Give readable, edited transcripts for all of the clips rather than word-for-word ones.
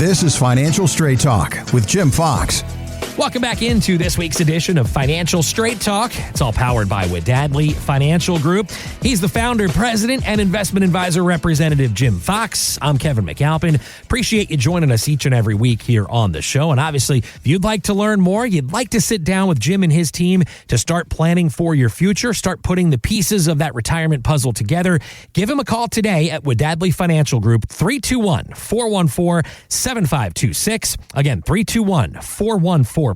This is Financial Straight Talk with Jim Fox. Welcome back into this week's edition of Financial Straight Talk. It's all powered by Wadadley Financial Group. He's the founder, president, and investment advisor representative, Jim Fox. I'm Kevin McAlpin. Appreciate you joining us each and every week here on the show. And obviously, if you'd like to learn more, you'd like to sit down with Jim and his team to start planning for your future, start putting the pieces of that retirement puzzle together, give him a call today at Wadadley Financial Group, 321-414-7526. Again, 321-414-plan,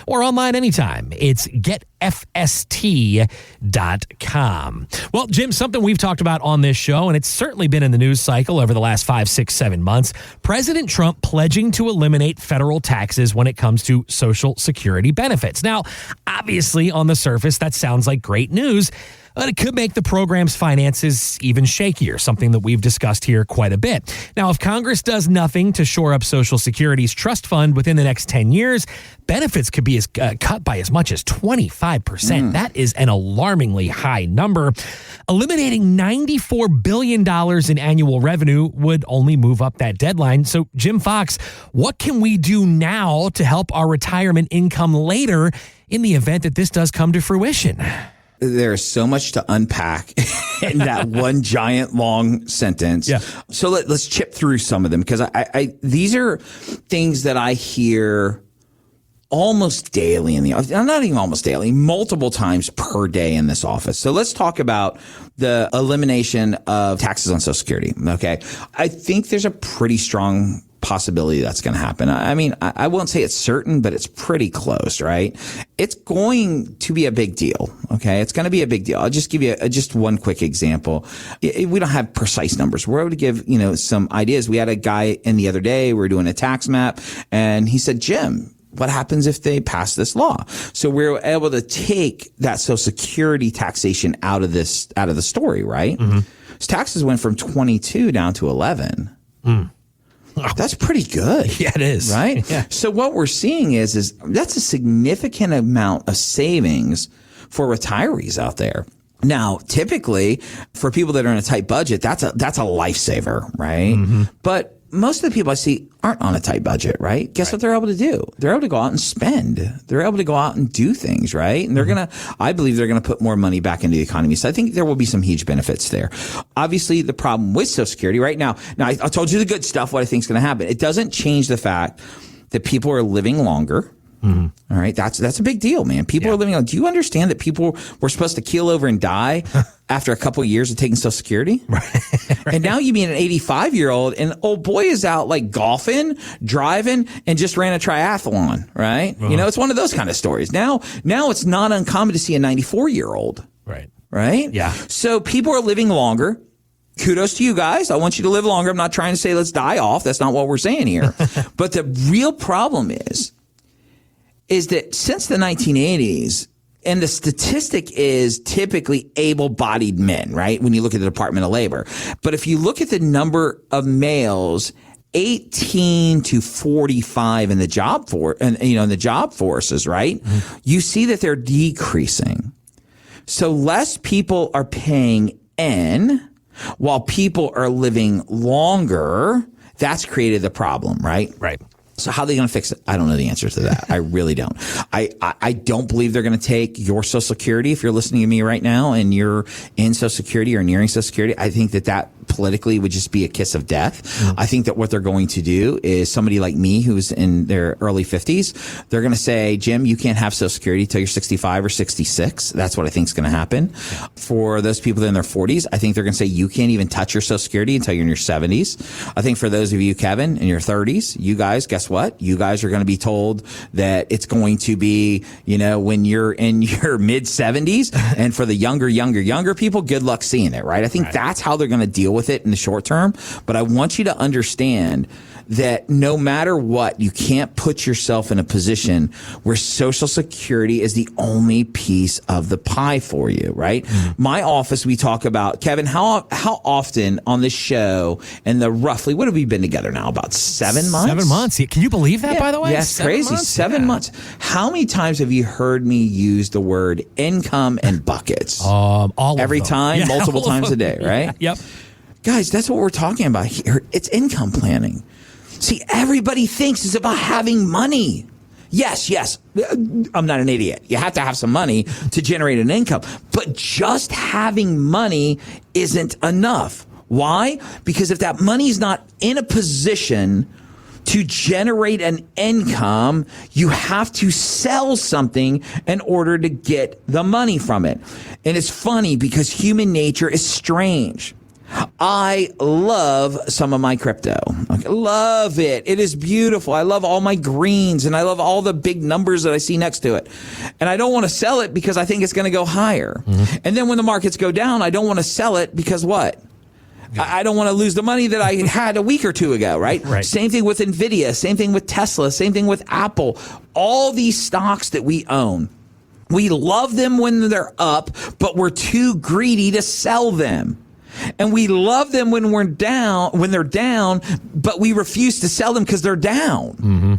or online anytime. It's getfst.com. Well, Jim, something we've talked about on this show, and it's certainly been in the news cycle over the last 5, 6, 7 months, President Trump pledging to eliminate federal taxes when it comes to Social Security benefits. Now, obviously, on the surface, that sounds like great news, but it could make the program's finances even shakier, something that we've discussed here quite a bit. Now, if Congress does nothing to shore up Social Security's trust fund within the next 10 years, benefits could be cut by as much as 25%. That is an alarmingly high number. Eliminating $94 billion in annual revenue would only move up that deadline. So, Jim Fox, what can we do now to help our retirement income later in the event that this does come to fruition? There's so much to unpack in that one giant long sentence. Yeah. So let's chip through some of them, because these are things that I hear almost daily in the office. Not even almost daily, multiple times per day in this office. So let's talk about the elimination of taxes on Social Security. Okay. I think there's a pretty strong possibility that's going to happen. I mean, I won't say it's certain, but it's pretty close, right? It's going to be a big deal. Okay. It's going to be a big deal. I'll just give you just one quick example. We don't have precise numbers. We're able to give, some ideas. We had a guy in the other day, we were doing a tax map, and he said, Jim, what happens if they pass this law? So we're able to take that Social Security taxation out of the story, right? Mm-hmm. So taxes went from 22 down to 11. That's pretty good. Yeah, it is. Right? Yeah. So what we're seeing is that's a significant amount of savings for retirees out there. Now, typically, for people that are in a tight budget, that's a lifesaver, right? Mm-hmm. But most of the people I see aren't on a tight budget, right? Guess what they're able to do? They're able to go out and spend. They're able to go out and do things, right? And I believe they're going to put more money back into the economy. So I think there will be some huge benefits there. Obviously, the problem with Social Security right now I told you the good stuff, what I think is going to happen. It doesn't change the fact that people are living longer. Mm-hmm. All right. That's a big deal, man. People are living on. Do you understand that people were supposed to keel over and die after a couple of years of taking Social Security? Right. And now you mean an 85-year-old and old boy is out like golfing, driving, and just ran a triathlon, right? Uh-huh. It's one of those kind of stories. Now it's not uncommon to see a 94-year-old. Right. Right? Yeah. So people are living longer. Kudos to you guys. I want you to live longer. I'm not trying to say let's die off. That's not what we're saying here. But the real problem is that since the 1980s, and the statistic is typically able-bodied men, right? When you look at the Department of Labor. But if you look at the number of males 18 to 45 in the job in the job forces, right? Mm-hmm. You see that they're decreasing. So less people are paying in while people are living longer. That's created the problem, right? Right. So how are they going to fix it? I don't know the answer to that. I really don't. I don't believe they're going to take your Social Security. If you're listening to me right now and you're in Social Security or nearing Social Security, I think that politically would just be a kiss of death. Mm-hmm. I think that what they're going to do is somebody like me who's in their early 50s, they're going to say, Jim, you can't have Social Security until you're 65 or 66. That's what I think is going to happen. For those people that are in their 40s, I think they're going to say you can't even touch your Social Security until you're in your 70s. I think for those of you, Kevin, in your 30s, you guys, guess what? You guys are going to be told that it's going to be, when you're in your mid 70s. And for the younger people, good luck seeing it, right? I think that's how they're going to deal with it in the short term. But I want you to understand that no matter what, you can't put yourself in a position where Social Security is the only piece of the pie for you, right? Mm-hmm. My office, we talk about, Kevin, how often on this show and roughly, what have we been together now? About 7 months? 7 months. Can you believe that, by the way? Yeah, it's crazy. 7 months. How many times have you heard me use the word income and buckets? Every time, multiple times a day, right? Yep. Guys, that's what we're talking about here. It's income planning. See, everybody thinks it's about having money. Yes, I'm not an idiot. You have to have some money to generate an income. But just having money isn't enough. Why? Because if that money's not in a position to generate an income, you have to sell something in order to get the money from it. And it's funny because human nature is strange. I love some of my crypto. Okay, love it. It is beautiful. I love all my greens and I love all the big numbers that I see next to it. And I don't want to sell it because I think it's going to go higher. Mm-hmm. And then when the markets go down, I don't want to sell it because what? I don't want to lose the money that I had a week or two ago, right? Same thing with Nvidia, same thing with Tesla, same thing with Apple. All these stocks that we own, we love them when they're up, but we're too greedy to sell them. And we love them when they're down, but we refuse to sell them because they're down. Mm-hmm.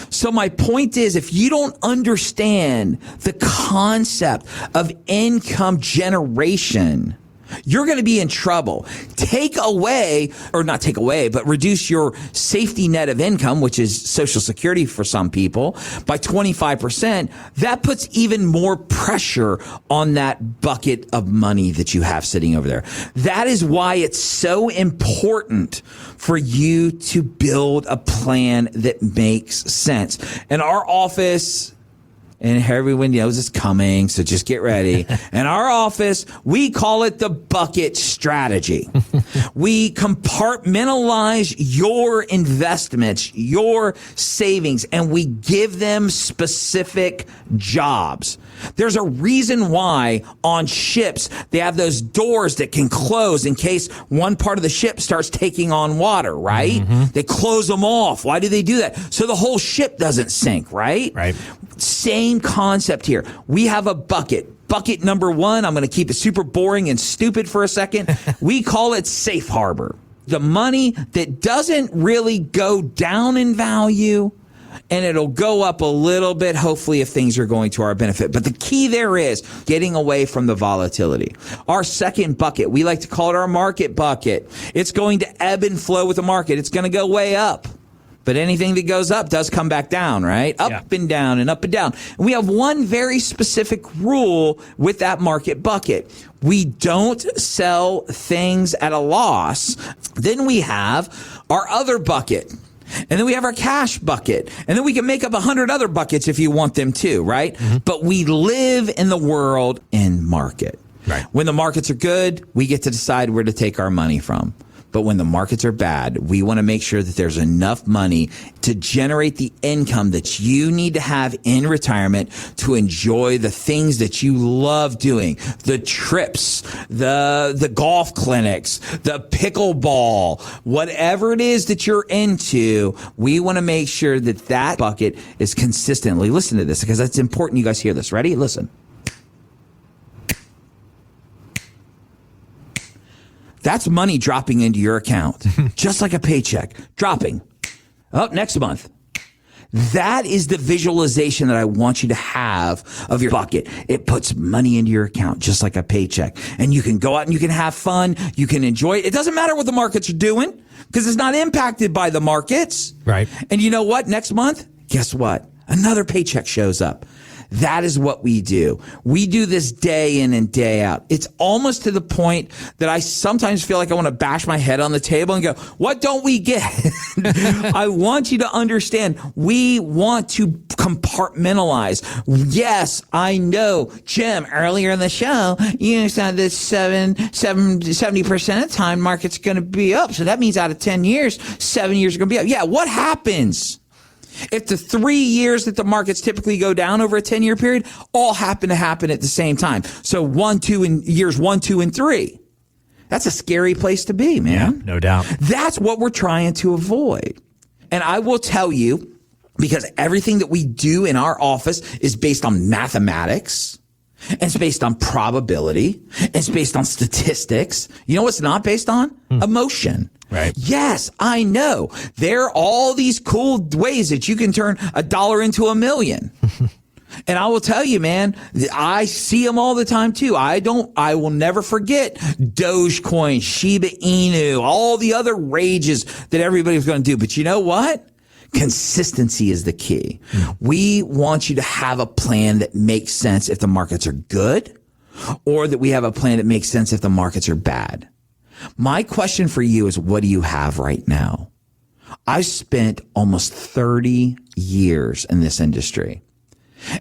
So my point is, if you don't understand the concept of income generation, you're going to be in trouble. But reduce your safety net of income, which is Social Security for some people, by 25%. That puts even more pressure on that bucket of money that you have sitting over there. That is why it's so important for you to build a plan that makes sense. In our office, and everyone knows it's coming, so just get ready. In our office, we call it the bucket strategy. We compartmentalize your investments, your savings, and we give them specific jobs. There's a reason why on ships they have those doors that can close in case one part of the ship starts taking on water, right? Mm-hmm. They close them off. Why do they do that? So the whole ship doesn't sink, right? Right. Same concept here. We have a bucket. Bucket number one, I'm going to keep it super boring and stupid for a second. We call it safe harbor. The money that doesn't really go down in value, and it'll go up a little bit, hopefully, if things are going to our benefit. But the key there is getting away from the volatility. Our second bucket, we like to call it our market bucket. It's going to ebb and flow with the market. It's going to go way up. But anything that goes up does come back down, right? Up and down and up and down. And we have one very specific rule with that market bucket. We don't sell things at a loss. Then we have our other bucket. And then we have our cash bucket. And then we can make up 100 other buckets if you want them too, right? Mm-hmm. But we live in the world in market. Right. When the markets are good, we get to decide where to take our money from. But when the markets are bad, we want to make sure that there's enough money to generate the income that you need to have in retirement to enjoy the things that you love doing. The trips, the golf clinics, the pickleball, whatever it is that you're into, we want to make sure that that bucket is consistently. Listen to this because that's important you guys hear this. Ready? Listen. That's money dropping into your account, just like a paycheck, dropping. Next month. That is the visualization that I want you to have of your bucket. It puts money into your account, just like a paycheck. And you can go out and you can have fun. You can enjoy it. It doesn't matter what the markets are doing because it's not impacted by the markets. Right. And you know what? Next month, guess what? Another paycheck shows up. That is what we do. We do this day in and day out. It's almost to the point that I sometimes feel like I want to bash my head on the table and go, what don't we get? I want you to understand. We want to compartmentalize. Yes, I know, Jim, earlier in the show, you said that 70% of the time market's going to be up. So that means out of 10 years, 7 years are going to be up. Yeah, what happens if the 3 years that the markets typically go down over a 10-year period all happen at the same time? So years 1, 2, and 3. That's a scary place to be, man. Yeah, no doubt. That's what we're trying to avoid. And I will tell you, because everything that we do in our office is based on mathematics, and it's based on probability, and it's based on statistics. You know what's not based on? Emotion. Right. Yes, I know. There are all these cool ways that you can turn $1 into $1 million. And I will tell you, man, I see them all the time too. I will never forget Dogecoin, Shiba Inu, all the other rages that everybody's going to do. But you know what? Consistency is the key. We want you to have a plan that makes sense if the markets are good, or that we have a plan that makes sense if the markets are bad. My question for you is, what do you have right now? I spent almost 30 years in this industry.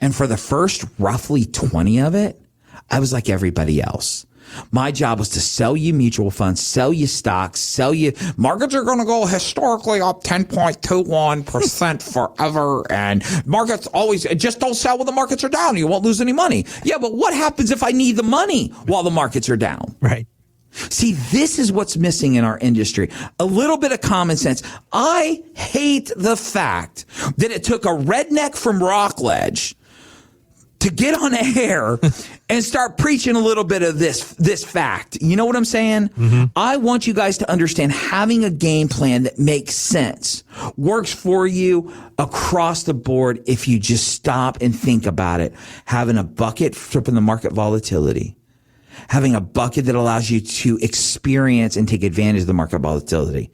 And for the first roughly 20 of it, I was like everybody else. My job was to sell you mutual funds, sell you stocks, sell you markets are going to go historically up 10.21% forever. And markets always just don't sell when the markets are down. You won't lose any money. Yeah, but what happens if I need the money while the markets are down? Right. See, this is what's missing in our industry. A little bit of common sense. I hate the fact that it took a redneck from Rockledge to get on air and start preaching a little bit of this fact. You know what I'm saying? Mm-hmm. I want you guys to understand having a game plan that makes sense, works for you across the board if you just stop and think about it. Having a bucket stripping the market volatility. Having a bucket that allows you to experience and take advantage of the market volatility.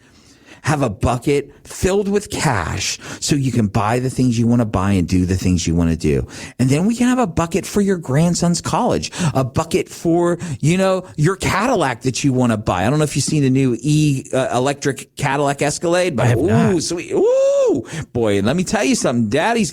Have a bucket filled with cash so you can buy the things you want to buy and do the things you want to do. And then we can have a bucket for your grandson's college, a bucket for, your Cadillac that you want to buy. I don't know if you've seen the new electric Cadillac Escalade, but ooh, sweet. Ooh, boy, let me tell you something. Daddy's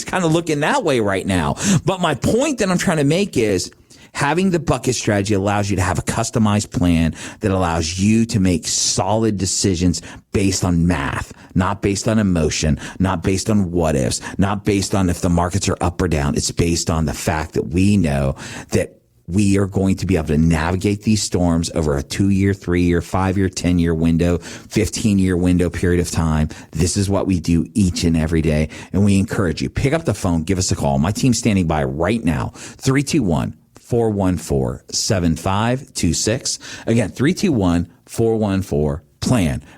kind of looking that way right now. But my point that I'm trying to make is, having the bucket strategy allows you to have a customized plan that allows you to make solid decisions based on math, not based on emotion, not based on what ifs, not based on if the markets are up or down. It's based on the fact that we know that we are going to be able to navigate these storms over a 2-year, 3-year, 5-year, 10-year window, 15-year window period of time. This is what we do each and every day. And we encourage you, pick up the phone, give us a call. My team's standing by right now, 321-414-7526. Again, 321-414-PLAN.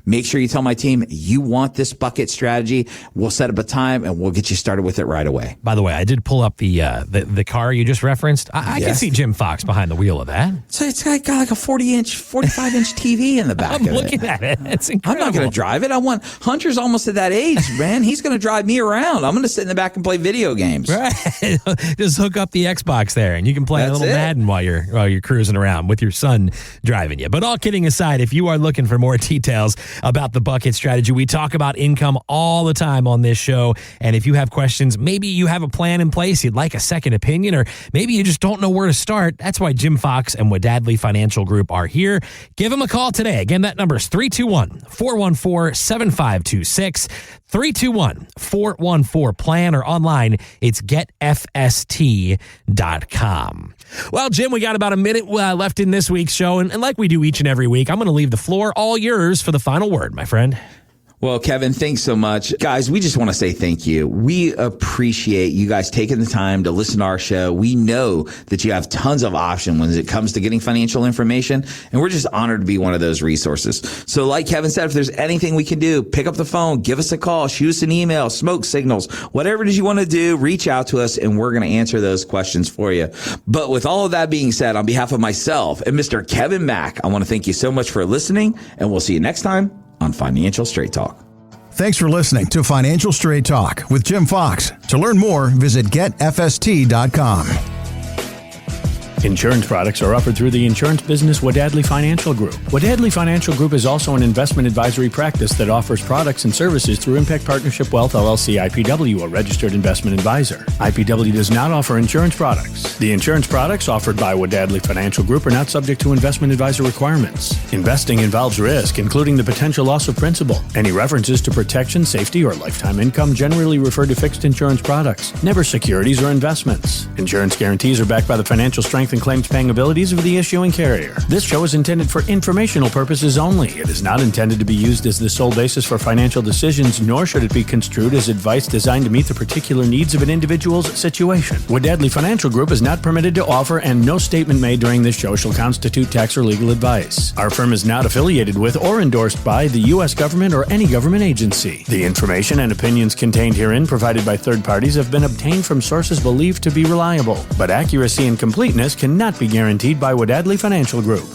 Make sure you tell my team you want this bucket strategy. We'll set up a time and we'll get you started with it right away. By the way, I did pull up the car you just referenced. I can see Jim Fox behind the wheel of that. So it's got like a 45-inch TV in the back of it. I'm looking at it. It's incredible. I'm not going to drive it. Hunter's almost at that age, man. He's going to drive me around. I'm going to sit in the back and play video games. Right. Just hook up the Xbox there and you can play a little Madden while you're cruising around with your son driving you. But all kidding aside, if you are looking for more details about the bucket strategy, we talk about income all the time on this show. And if you have questions, maybe you have a plan in place, you'd like a second opinion, or maybe you just don't know where to start. That's why Jim Fox and Wadadley Financial Group are here. Give them a call today. Again, that number is 321-414-7526. 321-414-PLAN, or online, it's getfst.com. Well, Jim, we got about a minute left in this week's show, and like we do each and every week, I'm going to leave the floor all yours for the final word, my friend. Well, Kevin, thanks so much. Guys, we just want to say thank you. We appreciate you guys taking the time to listen to our show. We know that you have tons of options when it comes to getting financial information, and we're just honored to be one of those resources. So like Kevin said, if there's anything we can do, pick up the phone, give us a call, shoot us an email, smoke signals, whatever it is you want to do, reach out to us, and we're going to answer those questions for you. But with all of that being said, on behalf of myself and Mr. Kevin Mack, I want to thank you so much for listening, and we'll see you next time on Financial Straight Talk. Thanks for listening to Financial Straight Talk with Jim Fox. To learn more, visit getfst.com. Insurance products are offered through the insurance business Wadadley Financial Group. Wadadley Financial Group is also an investment advisory practice that offers products and services through Impact Partnership Wealth LLC IPW, a registered investment advisor. IPW does not offer insurance products. The insurance products offered by Wadadley Financial Group are not subject to investment advisor requirements. Investing involves risk, including the potential loss of principal. Any references to protection, safety, or lifetime income generally refer to fixed insurance products, never securities or investments. Insurance guarantees are backed by the financial strength and claims paying abilities of the issuing carrier. This show is intended for informational purposes only. It is not intended to be used as the sole basis for financial decisions, nor should it be construed as advice designed to meet the particular needs of an individual's situation. Wadadley Financial Group is not permitted to offer, and no statement made during this show shall constitute tax or legal advice. Our firm is not affiliated with or endorsed by the U.S. government or any government agency. The information and opinions contained herein provided by third parties have been obtained from sources believed to be reliable, but accuracy and completeness cannot be guaranteed by Wadadley Financial Group.